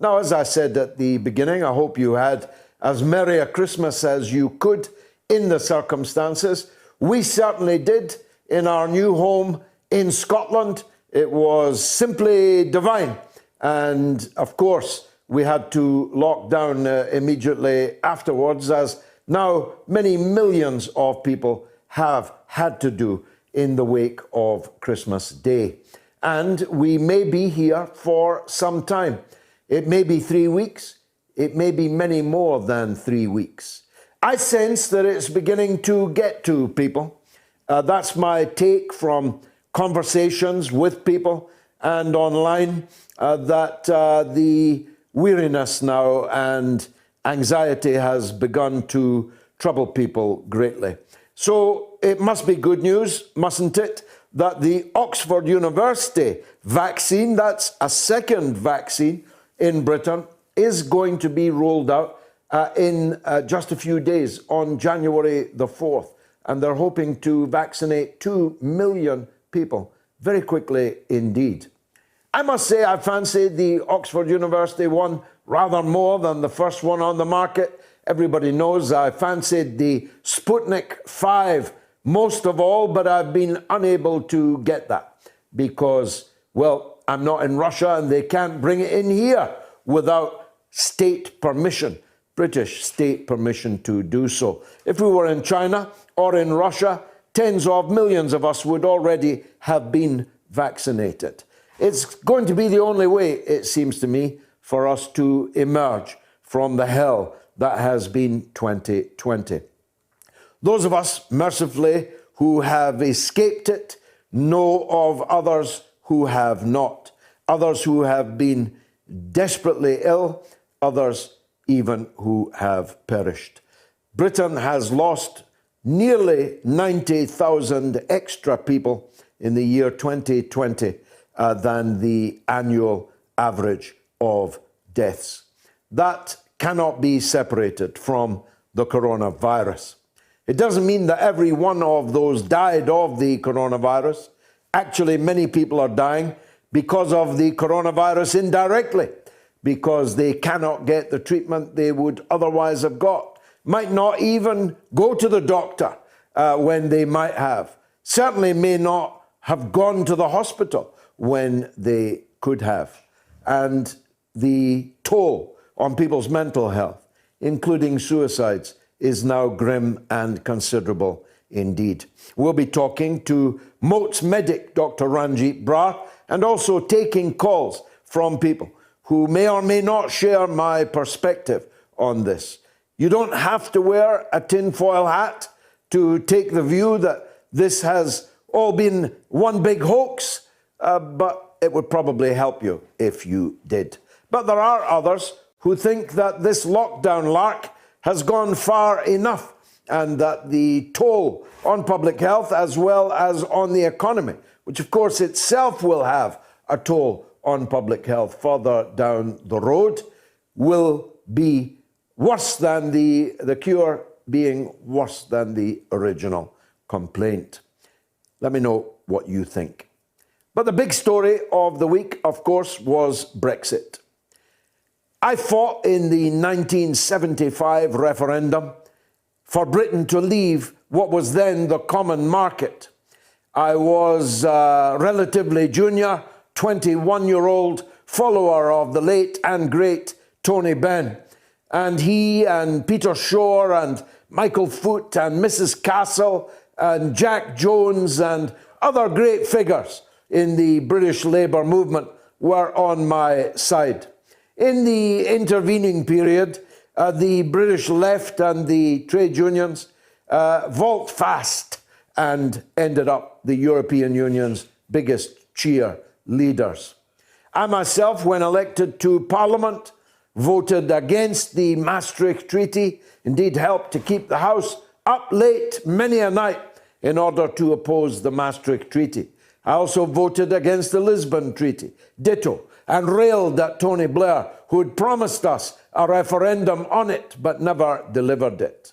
Now, as I said at the beginning, I hope you had as merry a Christmas as you could in the circumstances. We certainly did in our new home in Scotland. It was simply divine. And of course, we had to lock down immediately afterwards, as now many millions of people have had to do in the wake of Christmas Day. And we may be here for some time. It may be 3 weeks. It may be many more than 3 weeks. I sense that it's beginning to get to people. That's my take from conversations with people and online, that the weariness now and anxiety has begun to trouble people greatly. So it must be good news, mustn't it, that the Oxford University vaccine, that's a second vaccine in Britain, is going to be rolled out in just a few days on January the 4th. And they're hoping to vaccinate 2 million people very quickly indeed. I must say I fancy the Oxford University one rather more than the first one on the market. Everybody knows I fancied the Sputnik 5 most of all, but I've been unable to get that because, well, I'm not in Russia and they can't bring it in here without state permission, British state permission to do so. If we were in China or in Russia, tens of millions of us would already have been vaccinated. It's going to be the only way, it seems to me, for us to emerge from the hell that has been 2020. Those of us, mercifully, who have escaped it, know of others who have not. Others who have been desperately ill, others even who have perished. Britain has lost nearly 90,000 extra people in the year 2020 than the annual average of deaths. That cannot be separated from the coronavirus. It doesn't mean that every one of those died of the coronavirus. Actually, many people are dying because of the coronavirus indirectly, because they cannot get the treatment they would otherwise have got. Might not even go to the doctor when they might have. Certainly may not have gone to the hospital when they could have. And the toll on people's mental health, including suicides, is now grim and considerable indeed. We'll be talking to MOATS medic Dr. Ranjit Brar and also taking calls from people who may or may not share my perspective on this. You don't have to wear a tinfoil hat to take the view that this has all been one big hoax, but it would probably help you if you did. But there are others who think that this lockdown lark has gone far enough and that the toll on public health as well as on the economy, which of course itself will have a toll on public health further down the road, will be worse than the cure being worse than the original complaint. Let me know what you think. But the big story of the week, of course, was Brexit. I fought in the 1975 referendum for Britain to leave what was then the common market. I was a relatively junior, 21-year-old follower of the late and great Tony Benn. And he and Peter Shore and Michael Foot and Mrs. Castle and Jack Jones and other great figures in the British Labour movement were on my side. In the intervening period, the British left and the trade unions vault fast and ended up the European Union's biggest cheerleaders. I myself, when elected to Parliament, voted against the Maastricht Treaty, indeed helped to keep the House up late many a night in order to oppose the Maastricht Treaty. I also voted against the Lisbon Treaty, ditto, and railed at Tony Blair, who had promised us a referendum on it, but never delivered it.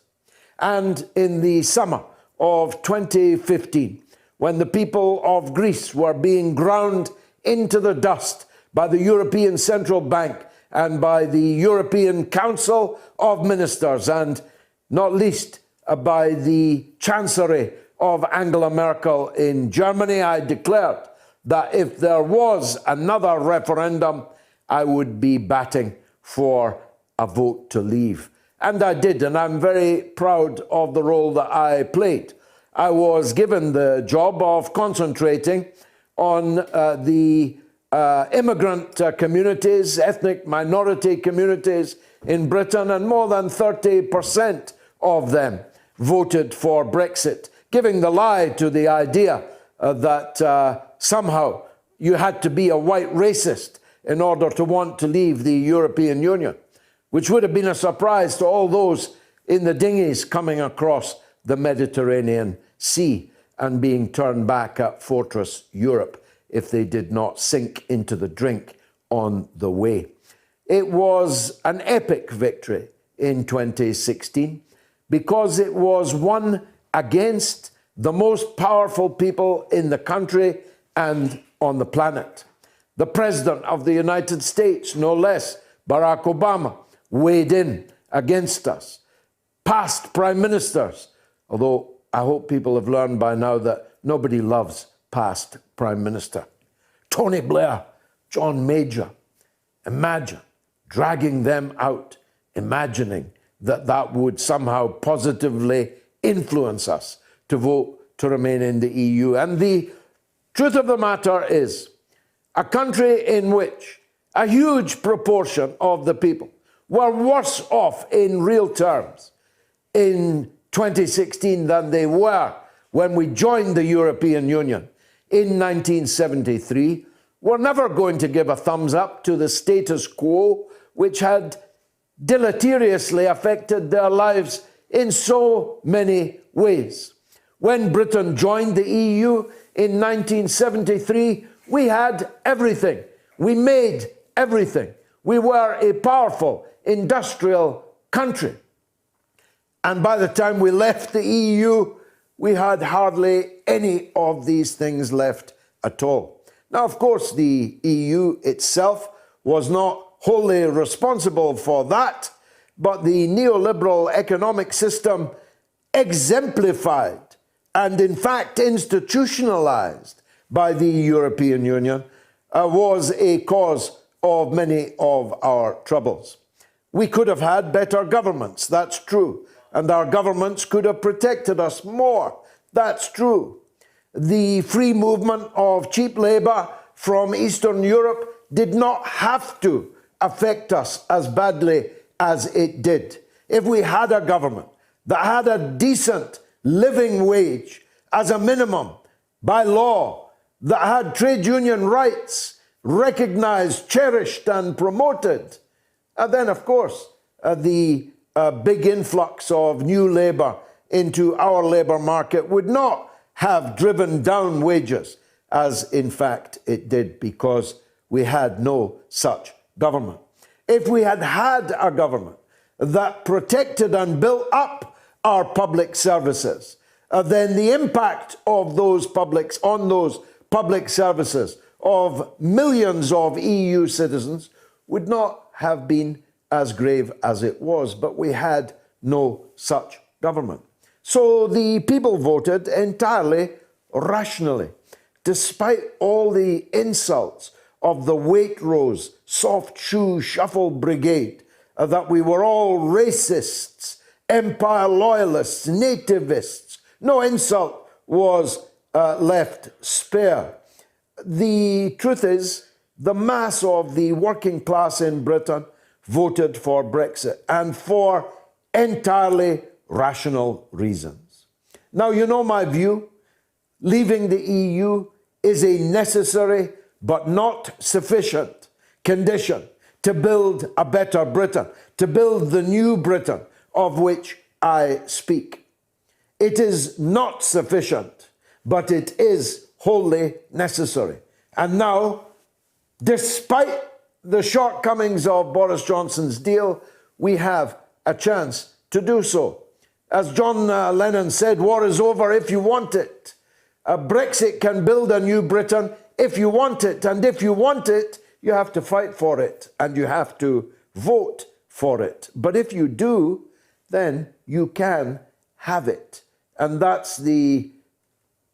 And in the summer of 2015, when the people of Greece were being ground into the dust by the European Central Bank and by the European Council of Ministers, and not least by the Chancellery of Angela Merkel in Germany, I declared that if there was another referendum, I would be batting for a vote to leave. And I did, and I'm very proud of the role that I played. I was given the job of concentrating on the immigrant communities, ethnic minority communities in Britain, and more than 30% of them voted for Brexit, giving the lie to the idea that somehow you had to be a white racist in order to want to leave the European Union, which would have been a surprise to all those in the dinghies coming across the Mediterranean Sea and being turned back at Fortress Europe if they did not sink into the drink on the way. It was an epic victory in 2016 because it was won against the most powerful people in the country and on the planet. The President of the United States, no less, Barack Obama, weighed in against us. Past prime ministers, although I hope people have learned by now that nobody loves past prime minister. Tony Blair, John Major. Imagine dragging them out, imagining that that would somehow positively influence us to vote to remain in the EU. And the truth of the matter is, a country in which a huge proportion of the people were worse off in real terms in 2016 than they were when we joined the European Union in 1973, we're never going to give a thumbs up to the status quo, which had deleteriously affected their lives in so many ways. When Britain joined the EU in 1973, we had everything. We made everything. We were a powerful industrial country. And by the time we left the EU, we had hardly any of these things left at all. Now, of course, the EU itself was not wholly responsible for that, but the neoliberal economic system exemplified and, in fact, institutionalized by the European Union was a cause of many of our troubles. We could have had better governments, that's true, and our governments could have protected us more, that's true. The free movement of cheap labour from Eastern Europe did not have to affect us as badly as it did. If we had a government that had a decent living wage as a minimum by law, that had trade union rights recognized, cherished, and promoted, and then, of course, the big influx of new labor into our labor market would not have driven down wages, as in fact it did, because we had no such government. If we had had a government that protected and built up our public services, then the impact of those public services of millions of EU citizens would not have been as grave as it was, but we had no such government. So the people voted entirely rationally, despite all the insults of the Waitrose, soft shoe shuffle brigade, that we were all racists, empire loyalists, nativists. No insult was left spare. The truth is, the mass of the working class in Britain voted for Brexit, and for entirely rational reasons. Now, you know my view. Leaving the EU is a necessary but not sufficient condition to build a better Britain, to build the new Britain of which I speak. It is not sufficient, but it is wholly necessary. And now, despite the shortcomings of Boris Johnson's deal, we have a chance to do so. As John Lennon said, war is over if you want it. Brexit can build a new Britain if you want it, and if you want it, you have to fight for it and you have to vote for it. But if you do, then you can have it. And that's the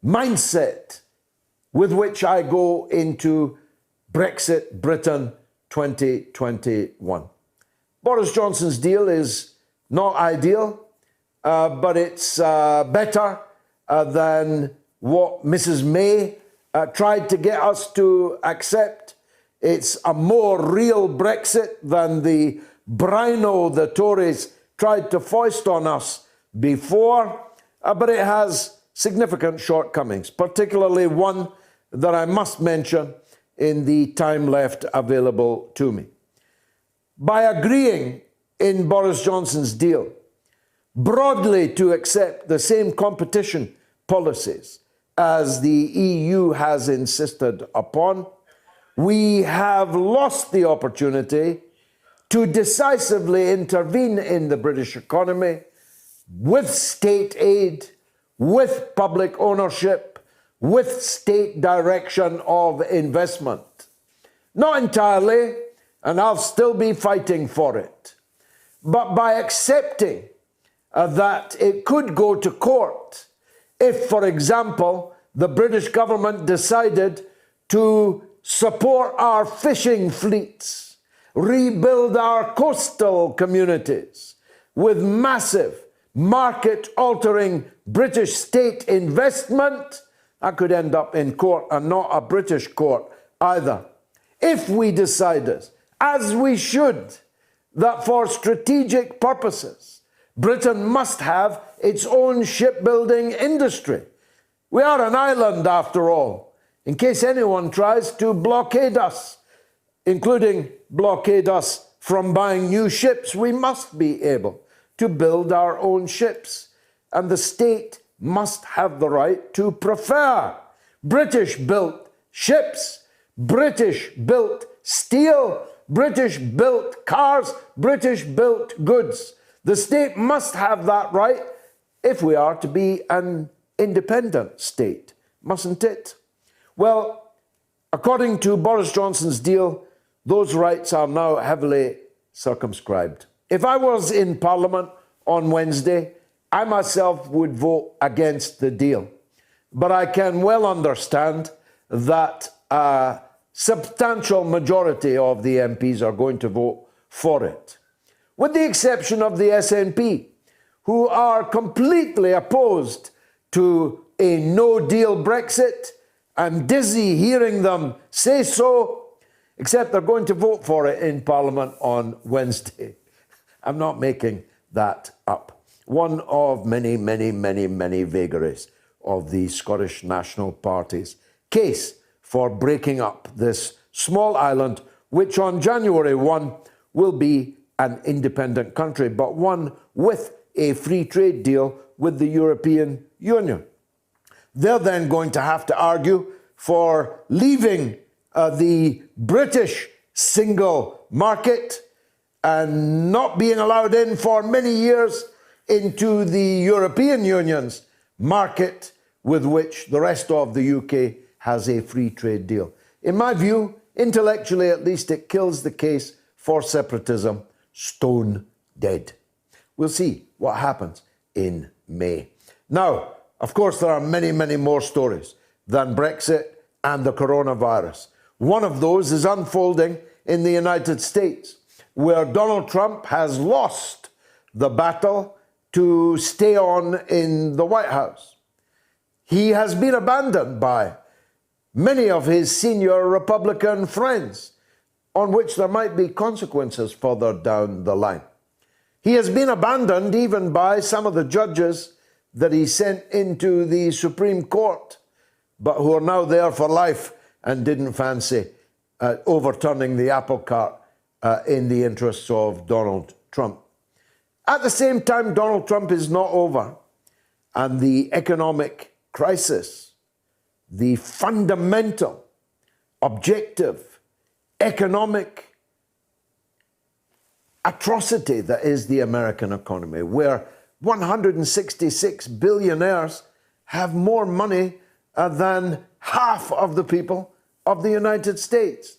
mindset with which I go into Brexit Britain 2021. Boris Johnson's deal is not ideal, but it's better than what Mrs. May tried to get us to accept. It's a more real Brexit than the brino the Tories tried to foist on us before, but it has significant shortcomings, particularly one that I must mention in the time left available to me. By agreeing in Boris Johnson's deal broadly to accept the same competition policies as the EU has insisted upon, we have lost the opportunity to decisively intervene in the British economy with state aid, with public ownership, with state direction of investment. Not entirely, and I'll still be fighting for it, but by accepting that it could go to court if, for example, the British government decided to support our fishing fleets, rebuild our coastal communities with massive market-altering British state investment, that could end up in court, and not a British court either. If we decided, as we should, that for strategic purposes, Britain must have its own shipbuilding industry. We are an island, after all. In case anyone tries to blockade us, including blockade us from buying new ships, we must be able to build our own ships. And the state must have the right to prefer British-built ships, British-built steel, British-built cars, British-built goods. The state must have that right if we are to be an independent state, mustn't it? Well, according to Boris Johnson's deal, those rights are now heavily circumscribed. If I was in Parliament on Wednesday, I myself would vote against the deal. But I can well understand that a substantial majority of the MPs are going to vote for it, with the exception of the SNP, who are completely opposed to a no-deal Brexit. I'm dizzy hearing them say so, except they're going to vote for it in Parliament on Wednesday. I'm not making that up. One of many, many, many, many vagaries of the Scottish National Party's case for breaking up this small island, which on January 1 will be an independent country, but one with a free trade deal with the European Union. They're then going to have to argue for leaving the British single market and not being allowed in for many years into the European Union's market, with which the rest of the UK has a free trade deal. In my view, intellectually at least, it kills the case for separatism stone dead. We'll see what happens in May. Now, of course, there are many, many more stories than Brexit and the coronavirus. One of those is unfolding in the United States, where Donald Trump has lost the battle to stay on in the White House. He has been abandoned by many of his senior Republican friends, on which there might be consequences further down the line. He has been abandoned even by some of the judges that he sent into the Supreme Court, but who are now there for life and didn't fancy overturning the apple cart in the interests of Donald Trump. At the same time, Donald Trump is not over, and the economic crisis, the fundamental, objective, economic atrocity that is the American economy, where 166 billionaires have more money than half of the people of the United States,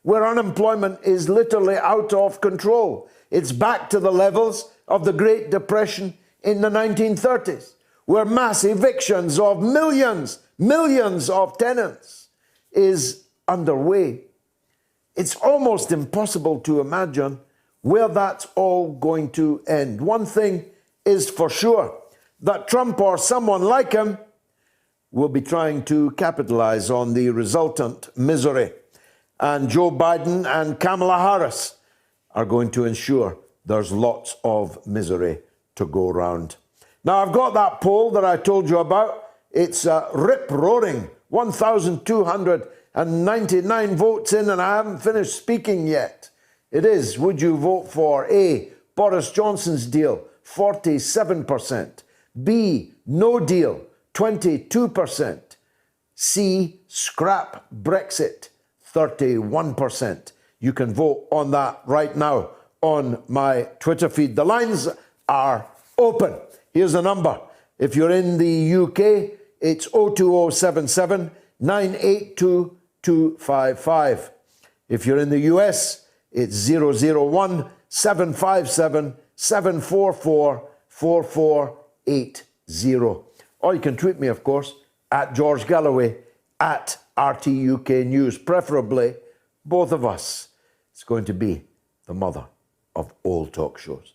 where unemployment is literally out of control. It's back to the levels of the Great Depression in the 1930s, where mass evictions of millions of tenants is underway. It's almost impossible to imagine where that's all going to end. One thing is for sure, that Trump or someone like him will be trying to capitalize on the resultant misery. And Joe Biden and Kamala Harris are going to ensure there's lots of misery to go around. Now, I've got that poll that I told you about. It's rip-roaring, 1,299 votes in, and I haven't finished speaking yet. It is, would you vote for A, Boris Johnson's deal, 47%, B, no deal, 22%, C, scrap Brexit, 31%. You can vote on that right now on my Twitter feed. The lines are open. Here's the number. If you're in the UK, it's 02077 982 255. If you're in the US, it's 001 757 744 4480. Or you can tweet me, of course, at George Galloway, at RT UK News, preferably both of us. It's going to be the mother of all talk shows.